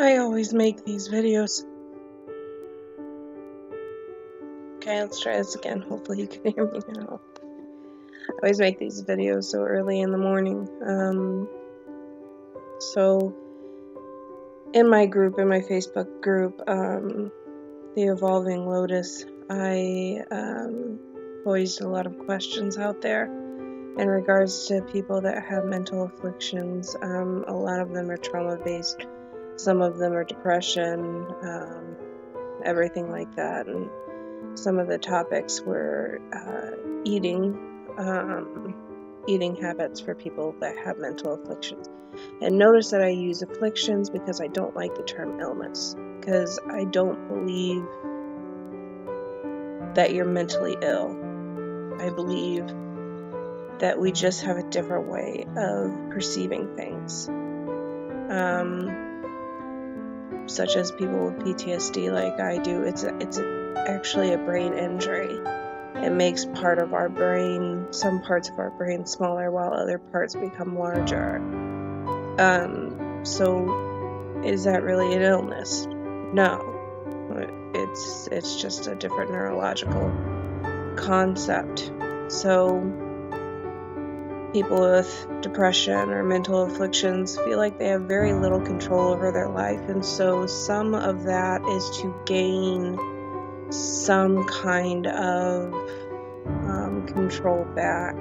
I always make these videos. Okay, let's try this again. Hopefully you can hear me now. I always make these videos so early in the morning. So in my group, in my Facebook group, The Evolving Lotus, I posed a lot of questions out there in regards to people that have mental afflictions. A lot of them are trauma-based. Some of them are depression, everything like that. And some of the topics were eating habits for people that have mental afflictions. And notice that I use afflictions because I don't like the term illness, because I don't believe that you're mentally ill. I believe that we just have a different way of perceiving things. Such as people with PTSD like I do, it's actually a brain injury. It makes part of our brain, some parts of our brain, smaller while other parts become larger. So is that really an illness? No. It's just a different neurological concept. So people with depression or mental afflictions feel like they have very little control over their life, and so some of that is to gain some kind of control back.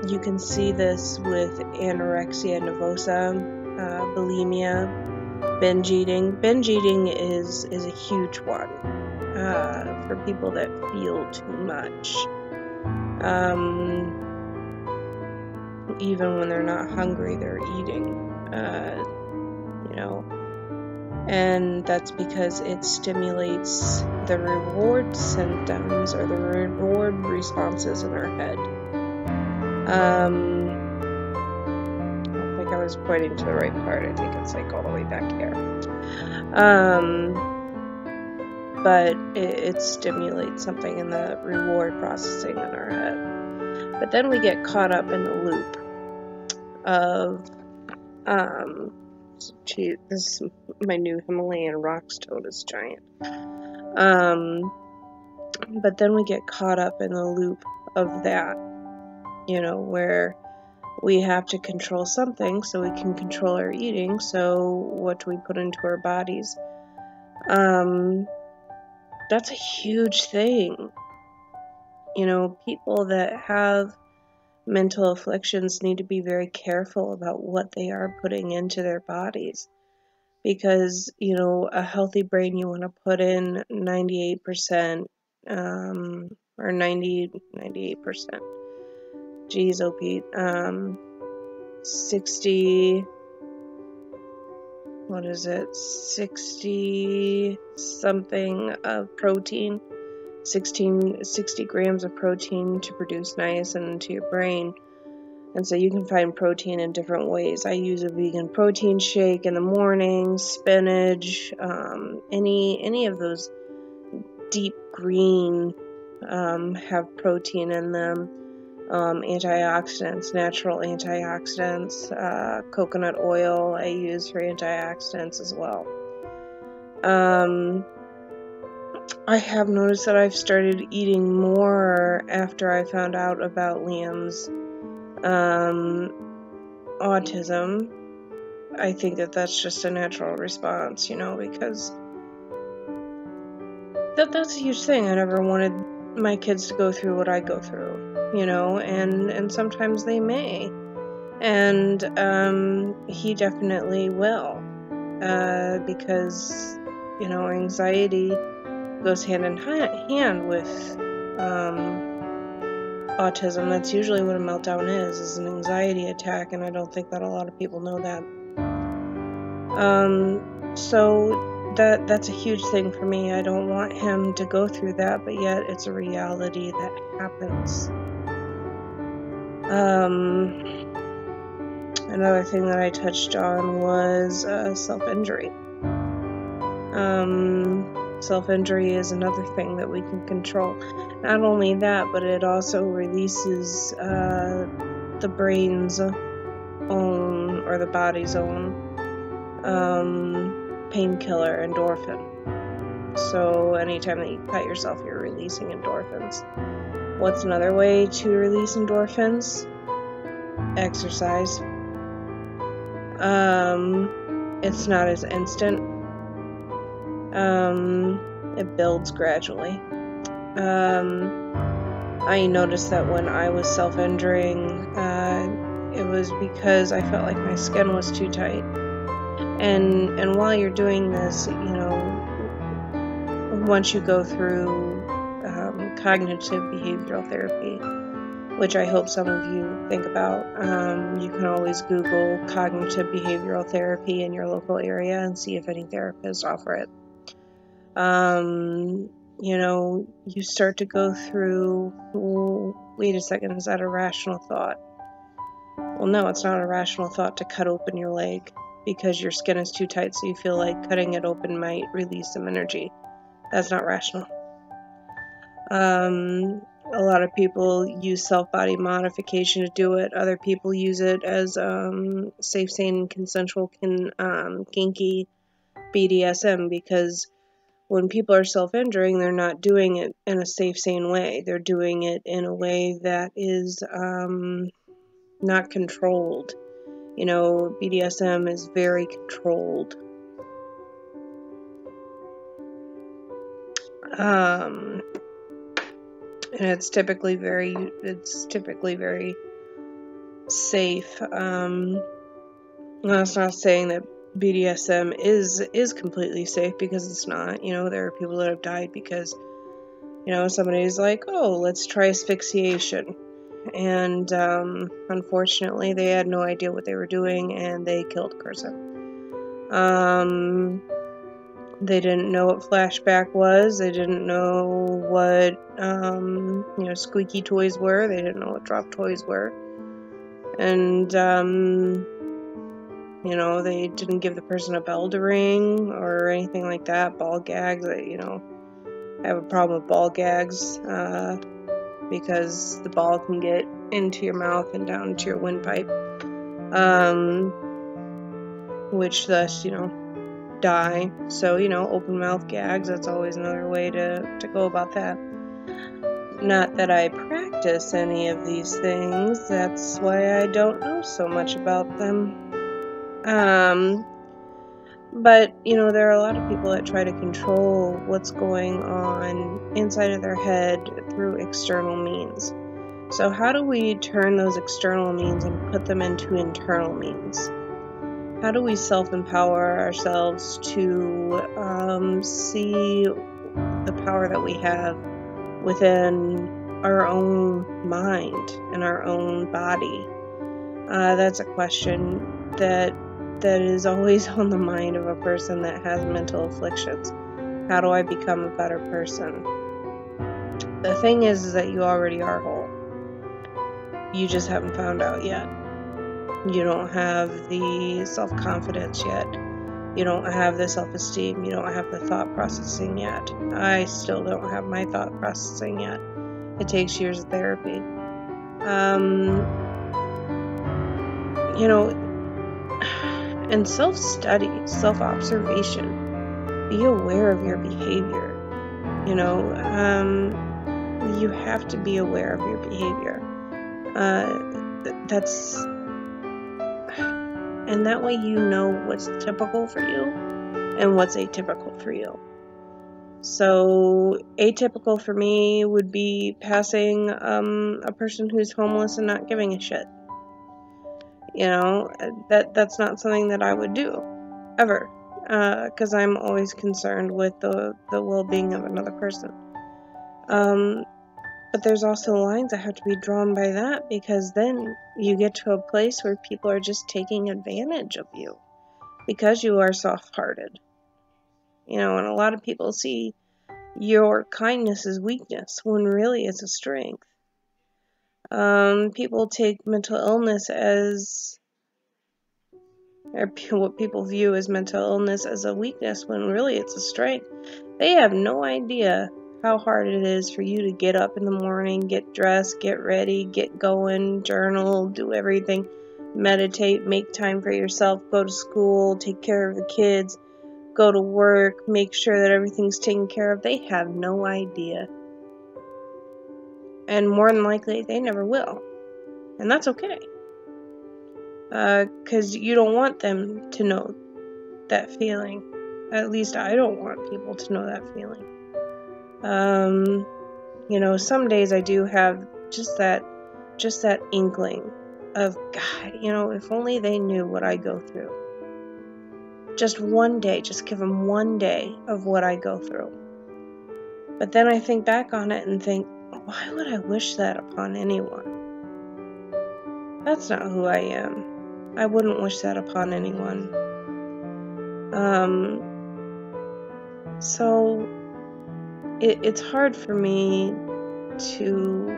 You can see this with anorexia nervosa, bulimia, binge eating. Binge eating is a huge one for people that feel too much. Even when they're not hungry, they're eating, and that's because it stimulates the reward symptoms or the reward responses in our head. I don't think I was pointing to the right part. I think it's like all the way back here. But it stimulates something in the reward processing in our head. But then we get caught up in the loop of, this is my new Himalayan rock stone is giant. But then we get caught up in the loop of that, where we have to control something so we can control our eating. So what do we put into our bodies? That's a huge thing. People that have mental afflictions need to be very careful about what they are putting into their bodies, because a healthy brain, you want to put in 98% or 98%. Geez, oh Pete, 60 something of protein, 60 grams of protein to produce niacin into your brain. And so you can find protein in different ways. I use a vegan protein shake in the morning, spinach, any of those deep green have protein in them. Antioxidants, natural antioxidants, coconut oil I use for antioxidants as well. I have noticed that I've started eating more after I found out about Liam's autism. I think that that's just a natural response, because that's a huge thing. I never wanted my kids to go through what I go through, and sometimes they may, and he definitely will, because anxiety goes hand in hand with autism. That's usually what a meltdown is an anxiety attack, and I don't think that a lot of people know that. So that's a huge thing for me. I don't want him to go through that, but yet it's a reality that happens. Another thing that I touched on was self-injury. Self-injury is another thing that we can control. Not only that, but it also releases the brain's own or the body's own painkiller, endorphin. So anytime that you cut yourself, you're releasing endorphins. What's another way to release endorphins? Exercise. It's not as instant. It builds gradually. I noticed that when I was self-injuring, it was because I felt like my skin was too tight. And while you're doing this, once you go through cognitive behavioral therapy, which I hope some of you think about, you can always Google cognitive behavioral therapy in your local area and see if any therapists offer it. You start to go through, wait a second, is that a rational thought? Well, no, it's not a rational thought to cut open your leg because your skin is too tight, so you feel like cutting it open might release some energy. That's not rational. A lot of people use self-body modification to do it. Other people use it as safe, sane, consensual, kinky BDSM, because when people are self-injuring, they're not doing it in a safe, sane way. They're doing it in a way that is not controlled. BDSM is very controlled. And it's typically very safe. That's not saying that BDSM is completely safe, because it's not. There are people that have died because somebody's like, oh, let's try asphyxiation, and unfortunately they had no idea what they were doing and they killed a person. They didn't know what flashback was. They didn't know what squeaky toys were. They didn't know what drop toys were. And they didn't give the person a bell to ring or anything like that. Ball gags, I have a problem with ball gags because the ball can get into your mouth and down into your windpipe, which thus, die. So, open mouth gags, that's always another way to go about that. Not that I practice any of these things, that's why I don't know so much about them. But, there are a lot of people that try to control what's going on inside of their head through external means. So how do we turn those external means and put them into internal means? How do we self-empower ourselves to see the power that we have within our own mind and our own body? That's a question that is always on the mind of a person that has mental afflictions. How do I become a better person? The thing is that you already are whole. You just haven't found out yet. You don't have the self-confidence yet. You don't have the self-esteem. You don't have the thought processing yet. I still don't have my thought processing yet. It takes years of therapy. And self-study, self-observation. Be aware of your behavior. You have to be aware of your behavior. And that way you know what's typical for you and what's atypical for you. So atypical for me would be passing a person who's homeless and not giving a shit. That's not something that I would do ever, because I'm always concerned with the well-being of another person. But there's also lines that have to be drawn by that, because then you get to a place where people are just taking advantage of you because you are soft-hearted. And a lot of people see your kindness as weakness when really it's a strength. People take mental illness or what people view as mental illness as a weakness when really it's a strength. They have no idea how hard it is for you to get up in the morning, get dressed, get ready, get going, journal, do everything, meditate, make time for yourself, go to school, take care of the kids, go to work, make sure that everything's taken care of. They have no idea. And more than likely, they never will. And that's okay. Because you don't want them to know that feeling. At least I don't want people to know that feeling. Some days I do have just that inkling of, God, if only they knew what I go through. Just one day, just give them one day of what I go through. But then I think back on it and think, why would I wish that upon anyone? That's not who I am. I wouldn't wish that upon anyone. So it's hard for me to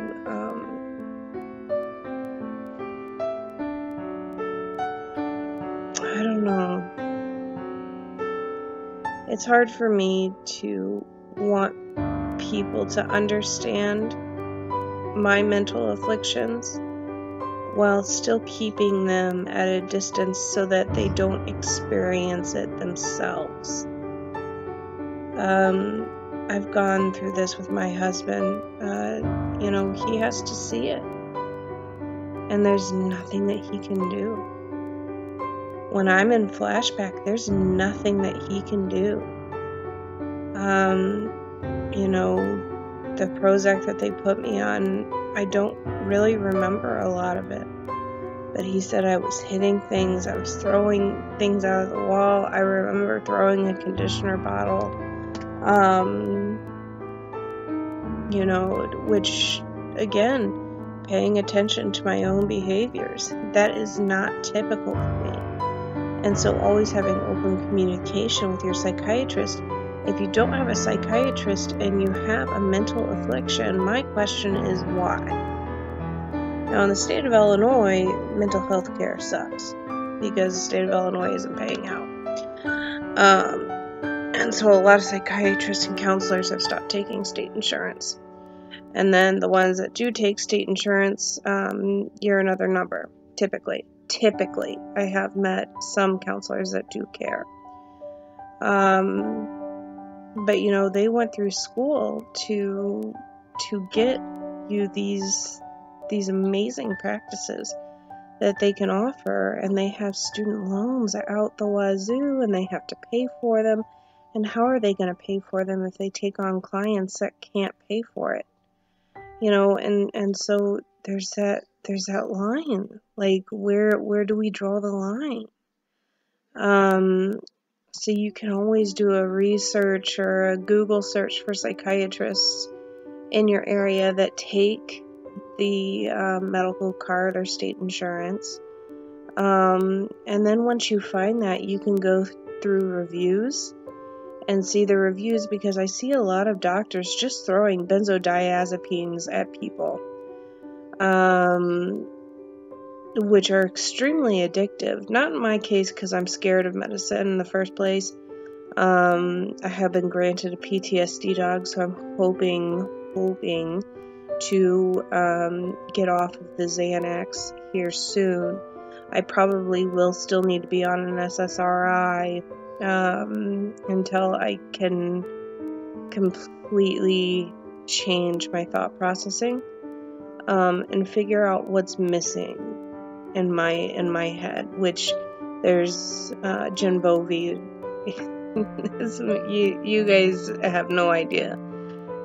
I don't know. It's hard for me to want people to understand my mental afflictions while still keeping them at a distance so that they don't experience it themselves. I've gone through this with my husband. He has to see it. And there's nothing that he can do. When I'm in flashback, there's nothing that he can do. The Prozac that they put me on, I don't really remember a lot of it. But he said I was hitting things, I was throwing things out of the wall. I remember throwing a conditioner bottle, which, again, paying attention to my own behaviors. That is not typical for me. And so always having open communication with your psychiatrist. If you don't have a psychiatrist and you have a mental affliction, my question is why? Now, in the state of Illinois, mental health care sucks because the state of Illinois isn't paying out. And so a lot of psychiatrists and counselors have stopped taking state insurance. And then the ones that do take state insurance, you're another number, typically. I have met some counselors that do care. But they went through school to get you these amazing practices that they can offer, and they have student loans out the wazoo, and they have to pay for them. And how are they going to pay for them if they take on clients that can't pay for it? And so there's that line. Like, where do we draw the line? So you can always do a research or a Google search for psychiatrists in your area that take the medical card or state insurance. And then once you find that, you can go through reviews and see the reviews, because I see a lot of doctors just throwing benzodiazepines at people, which are extremely addictive. Not in my case, because I'm scared of medicine in the first place. I have been granted a PTSD dog, so I'm hoping to get off of the Xanax here soon. I probably will still need to be on an SSRI until I can completely change my thought processing and figure out what's missing in my head. Which there's Jen Bovey. You guys have no idea.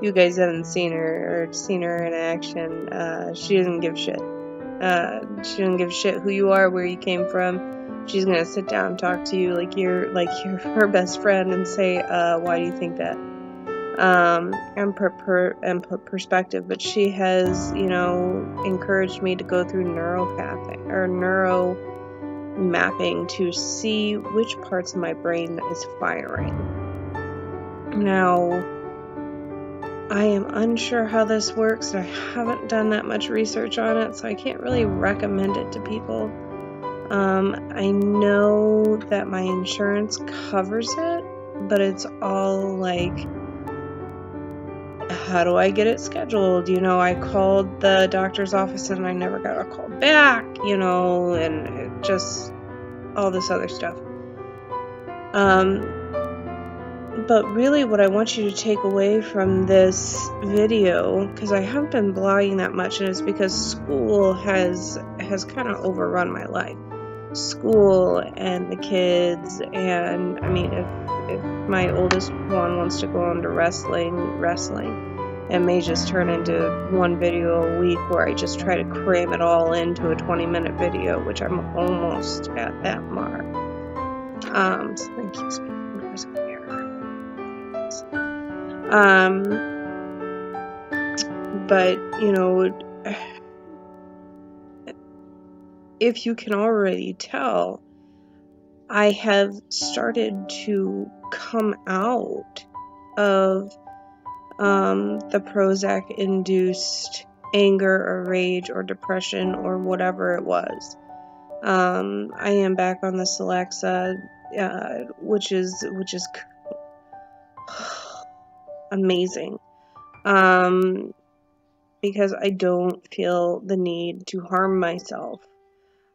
You guys haven't seen her in action. She doesn't give shit. She doesn't give a shit who you are, where you came from. She's gonna sit down and talk to you like you're her best friend and say, why do you think that? And put perspective. But she has, encouraged me to go through neuro mapping to see which parts of my brain is firing. Now, I am unsure how this works. I haven't done that much research on it, so I can't really recommend it to people. I know that my insurance covers it, but it's all like how do I get it scheduled? I called the doctor's office and I never got a call back, and just all this other stuff. But really what I want you to take away from this video, because I haven't been blogging that much, and it's because school has kind of overrun my life. School and the kids, and I mean, if my oldest one wants to go on to wrestling, it may just turn into one video a week where I just try to cram it all into a 20-minute video, which I'm almost at that mark. Something keeps me indoors in here. But if you can already tell, I have started to come out of the Prozac-induced anger or rage or depression or whatever it was. I am back on the Celexa, which is amazing, because I don't feel the need to harm myself.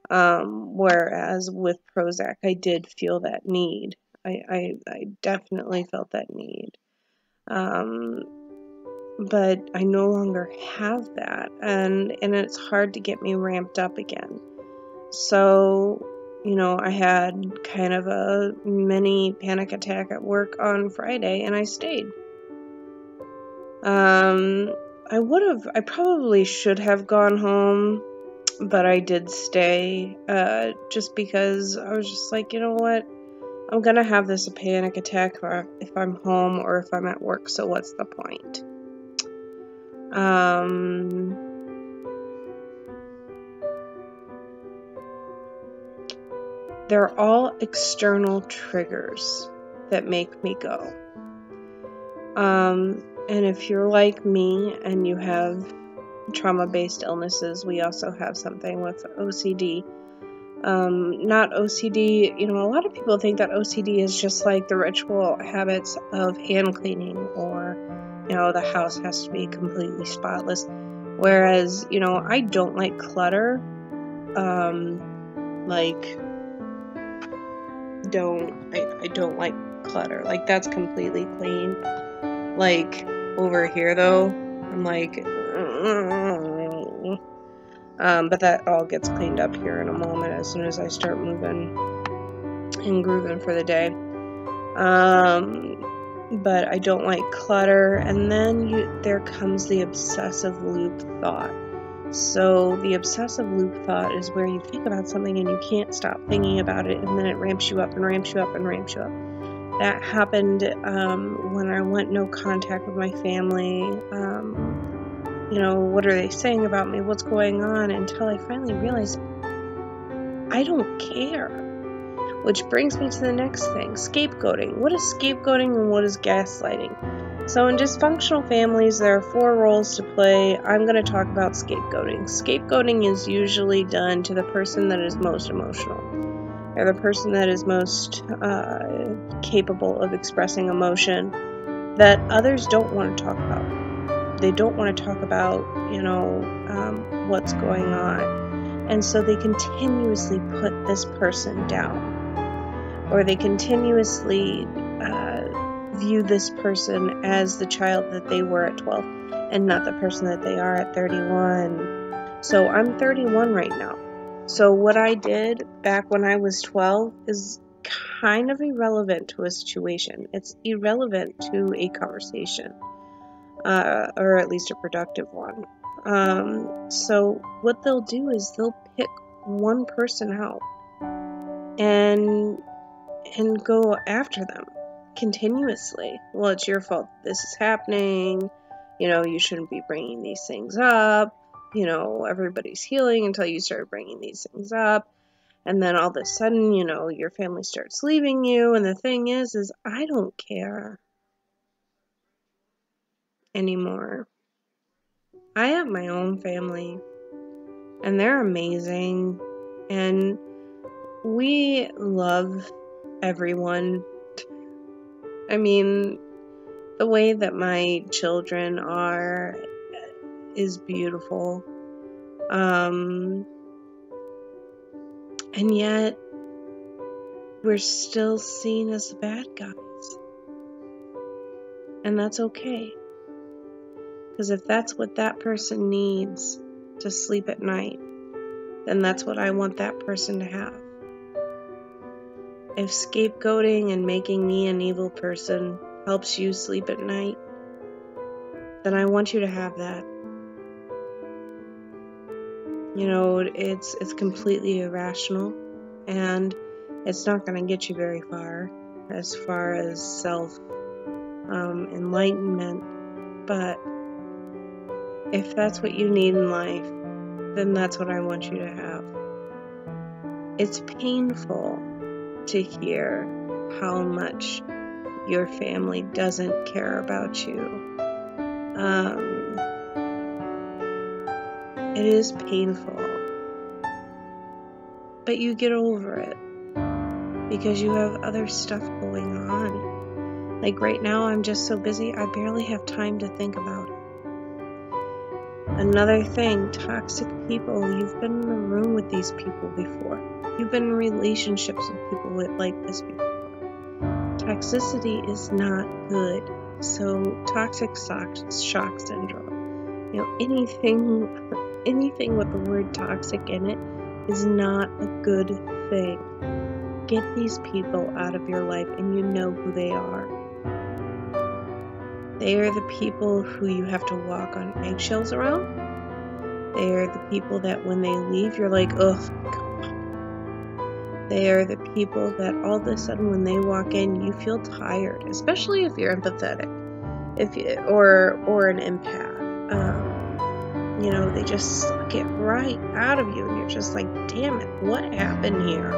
Whereas with Prozac, I did feel that need. I definitely felt that need. But I no longer have that, and it's hard to get me ramped up again. So, I had kind of a mini panic attack at work on Friday, and I stayed. I probably should have gone home, but I did stay, just because I was just like, you know what, I'm gonna have this panic attack if I'm home or if I'm at work, so what's the point? They're all external triggers that make me go. And if you're like me and you have trauma-based illnesses, we also have something with OCD. Not OCD, a lot of people think that OCD is just like the ritual habits of hand cleaning, or, the house has to be completely spotless. Whereas, I don't like clutter. I don't like clutter. Like, that's completely clean. Like, over here, though, I'm like, but that all gets cleaned up here in a moment as soon as I start moving and grooving for the day. But I don't like clutter. And then there comes the obsessive loop thought. So the obsessive loop thought is where you think about something and you can't stop thinking about it, and then it ramps you up and ramps you up and ramps you up. That happened when I went no contact with my family. What are they saying about me? What's going on? Until I finally realized I don't care. Which brings me to the next thing, scapegoating. What is scapegoating and what is gaslighting? So in dysfunctional families, there are 4 roles to play. I'm going to talk about scapegoating. Scapegoating is usually done to the person that is most emotional. They're the person that is most capable of expressing emotion that others don't want to talk about. They don't want to talk about, what's going on. And so they continuously put this person down. Or they continuously view this person as the child that they were at 12 and not the person that they are at 31. So I'm 31 right now. So what I did back when I was 12 is kind of irrelevant to a situation. It's irrelevant to a conversation, or at least a productive one. So what they'll do is they'll pick one person out and go after them continuously. Well, it's your fault this is happening. You shouldn't be bringing these things up. Everybody's healing until you start bringing these things up. And then all of a sudden, your family starts leaving you. And the thing is I don't care anymore. I have my own family, and they're amazing. And we love everyone. I mean, The way that my children are is beautiful. And yet we're still seen as the bad guys. And that's okay. Because if that's what that person needs to sleep at night, then that's what I want that person to have. If scapegoating and making me an evil person helps you sleep at night, then I want you to have that. You know, it's completely irrational, and it's not going to get you very far as self-enlightenment. But if that's what you need in life, then that's what I want you to have. It's painful to hear how much your family doesn't care about you. It is painful, but you get over it because you have other stuff going on. Like right now, I'm just so busy, I barely have time to think about it. Another thing, toxic people. You've been in a room with these people before. You've been in relationships with people like this before. Toxicity is not good. So toxic shock syndrome. You know, anything with the word toxic in it is not a good thing. Get these people out of your life, and you know who they are. They are the people who you have to walk on eggshells around. They are the people that when they leave, you're like, oh, God. They are the people that all of a sudden when they walk in, you feel tired, especially if you're empathetic, or an empath. You know, they just suck it right out of you, and you're just like, damn it, what happened here?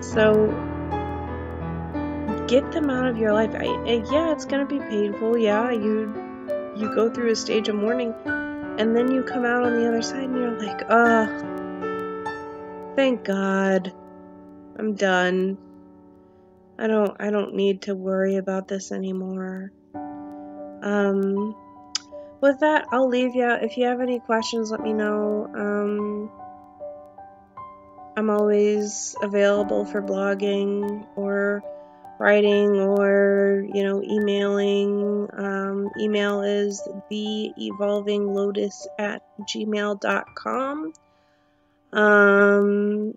So get them out of your life. Yeah, it's gonna be painful. Yeah, you go through a stage of mourning, and then you come out on the other side, and you're like, oh, thank God, I'm done. I don't need to worry about this anymore. With that, I'll leave you. If you have any questions, let me know. I'm always available for blogging or writing or, emailing. Email is theevolvinglotus@gmail.com.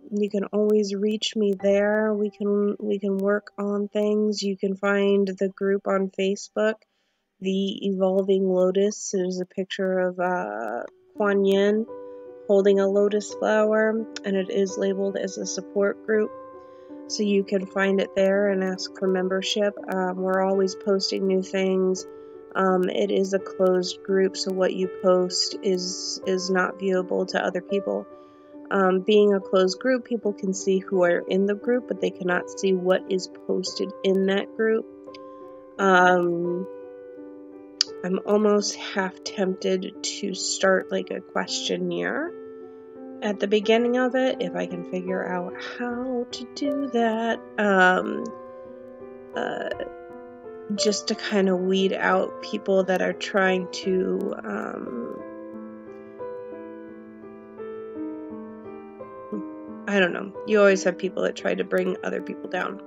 You can always reach me there. We can work on things. You can find the group on Facebook, The Evolving Lotus. There's a picture of Kuan Yin holding a lotus flower, and it is labeled as a support group. So you can find it there and ask for membership. We're always posting new things. It is a closed group, so what you post is not viewable to other people. Being a closed group, people can see who are in the group, but they cannot see what is posted in that group. I'm almost half tempted to start like a questionnaire at the beginning of it, if I can figure out how to do that, just to kind of weed out people that are trying to, I don't know. You always have people that try to bring other people down.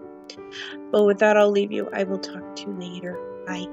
But with that, I'll leave you. I will talk to you later. Bye.